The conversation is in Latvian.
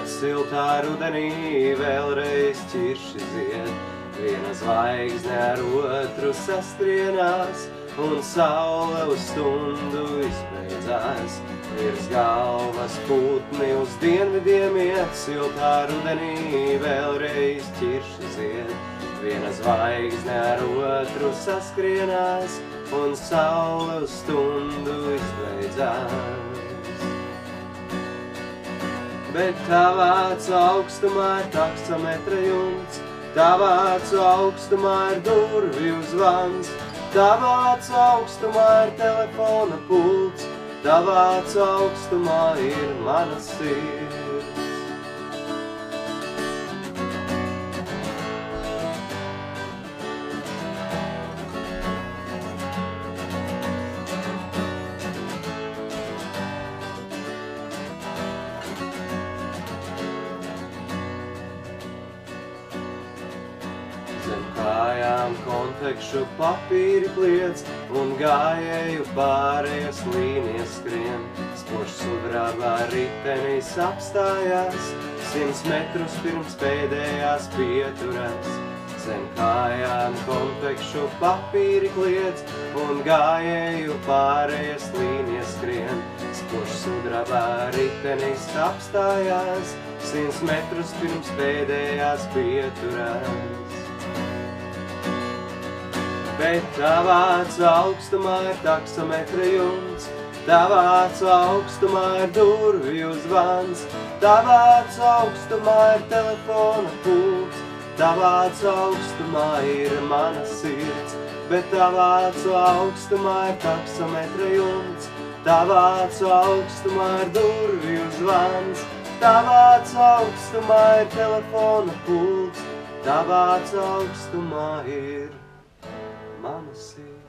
Nakts siltā rudenī vēlreiz ķirši zied, viena zvaigzne ar otru saskrienās, un saule uz stundu izbeidzās. Virs galvas putni uz dienvidiem iet, siltā rudenī vēlreiz ķirši zied, viena zvaigzne ar otru saskrienās, un saule uz stundu izbeidzās. Bet tavā acu augstumā ir taksometra jumts, tavā acu augstumā ir durvju zvans, tavā acu augstumā ir telefona pults, tavā acu augstumā ir mana sirds. Zem kājām konfekšu papīri kliedz, un gājēju pārējas līnijas skrien. Spožs sudrabā ritenis apstājās, 100 metrus pirms pēdējās pieturas. Zem kājām konfekšu papīri kliedz, un gājēju pārējas līnijas skrien. Spožs sudrabā ritenis apstājās, 100 metrus pirms pēdējās pieturas. Bet tavā acu augstumā ir taksometra jumts, tavā acu augstumā ir durvju zvans, tavā acu augstumā ir telefona pults, tavā acu augstumā ir mana sirds. Bet tavā acu augstumā ir taksometra jumts, tavā acu augstumā ir durvju zvans, tavā acu augstumā ir telefona pults, tavā acu augstumā ir mana sirds.